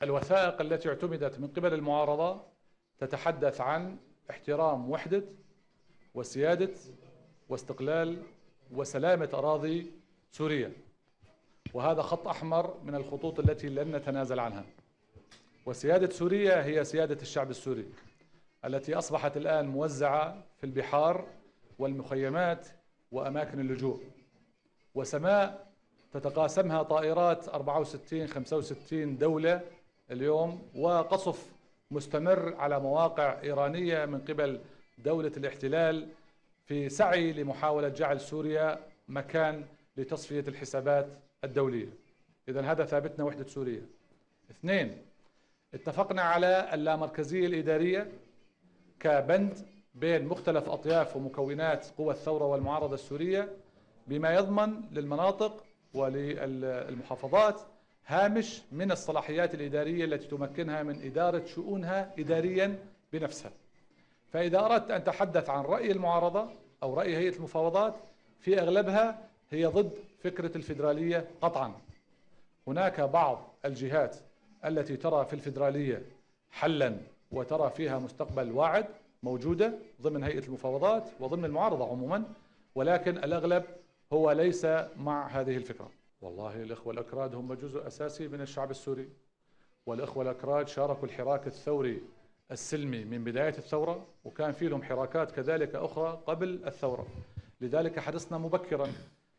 الوثائق التي اعتمدت من قبل المعارضة تتحدث عن احترام وحدة وسيادة واستقلال وسلامة أراضي سوريا، وهذا خط أحمر من الخطوط التي لن نتنازل عنها. وسيادة سوريا هي سيادة الشعب السوري التي أصبحت الآن موزعة في البحار والمخيمات وأماكن اللجوء، وسماء تتقاسمها طائرات 64-65 دولة اليوم، وقصف مستمر على مواقع إيرانية من قبل دولة الاحتلال في سعي لمحاولة جعل سوريا مكان لتصفية الحسابات الدولية. إذن هذا ثابتنا وحدة سوريا. 2، اتفقنا على اللامركزية الإدارية كبند بين مختلف أطياف ومكونات قوى الثورة والمعارضة السورية، بما يضمن للمناطق وللمحافظات هامش من الصلاحيات الإدارية التي تمكنها من إدارة شؤونها إداريا بنفسها. فإذا أردت أن تحدث عن رأي المعارضة أو رأي هيئة المفاوضات، في أغلبها هي ضد فكرة الفيدرالية قطعا. هناك بعض الجهات التي ترى في الفيدرالية حلا وترى فيها مستقبل واعد موجودة ضمن هيئة المفاوضات وضمن المعارضة عموما، ولكن الأغلب هو ليس مع هذه الفكرة. والله الإخوة الأكراد هم جزء أساسي من الشعب السوري، والإخوة الأكراد شاركوا الحراك الثوري السلمي من بداية الثورة، وكان في لهم حراكات كذلك أخرى قبل الثورة. لذلك حرصنا مبكرا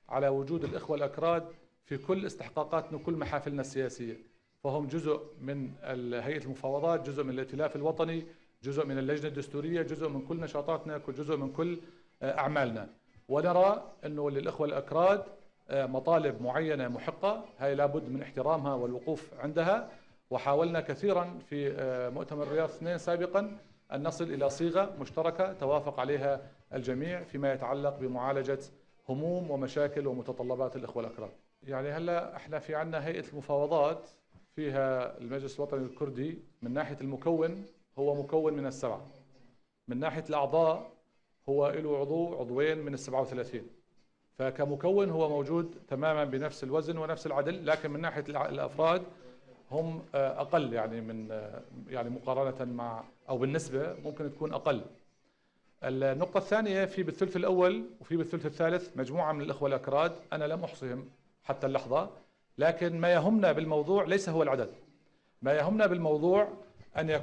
على وجود الإخوة الأكراد في كل استحقاقاتنا وكل محافلنا السياسية، فهم جزء من هيئة المفاوضات، جزء من الائتلاف الوطني، جزء من اللجنة الدستورية، جزء من كل نشاطاتنا، جزء من كل أعمالنا. ونرى أنه للإخوة الأكراد مطالب معينة محقة، هاي لابد من احترامها والوقوف عندها. وحاولنا كثيرا في مؤتمر الرياض 2 سابقا أن نصل إلى صيغة مشتركة توافق عليها الجميع فيما يتعلق بمعالجة هموم ومشاكل ومتطلبات الإخوة الأكراد. يعني هلا احنا في عنا هيئة المفاوضات فيها المجلس الوطني الكردي، من ناحية المكون هو مكون من ال7، من ناحية الأعضاء هو له عضوين من ال37، فكمكون هو موجود تماما بنفس الوزن ونفس العدل، لكن من ناحية الأفراد هم أقل، يعني مقارنة مع أو بالنسبة ممكن تكون أقل. النقطة الثانية، في بالثلث الأول وفي بالثلث الثالث مجموعة من الإخوة الأكراد، أنا لم أحصهم حتى اللحظة، لكن ما يهمنا بالموضوع ليس هو العدد، ما يهمنا بالموضوع أن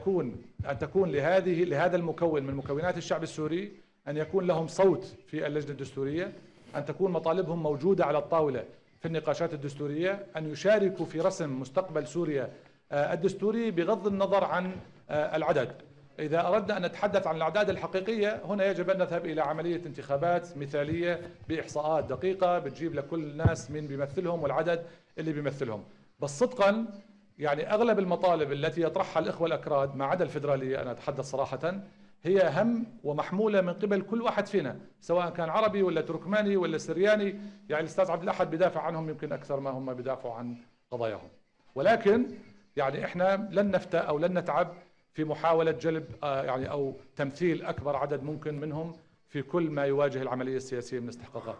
تكون لهذا المكون من مكونات الشعب السوري أن يكون لهم صوت في اللجنة الدستورية، أن تكون مطالبهم موجودة على الطاولة في النقاشات الدستورية، أن يشاركوا في رسم مستقبل سوريا الدستوري بغض النظر عن العدد. إذا أردنا أن نتحدث عن الأعداد الحقيقية، هنا يجب أن نذهب إلى عملية انتخابات مثالية بإحصاءات دقيقة بتجيب لكل الناس من بيمثلهم والعدد اللي بيمثلهم. بس صدقا يعني أغلب المطالب التي يطرحها الإخوة الأكراد ما عدا الفيدرالية، أنا أتحدث صراحة، هي هم ومحمولة من قبل كل واحد فينا، سواء كان عربي ولا تركماني ولا سرياني. يعني الأستاذ عبد الأحد بدافع عنهم يمكن أكثر ما هم بدافعوا عن قضاياهم، ولكن يعني إحنا لن نفتى أو لن نتعب في محاولة جلب أو تمثيل أكبر عدد ممكن منهم في كل ما يواجه العملية السياسية من استحقاقات.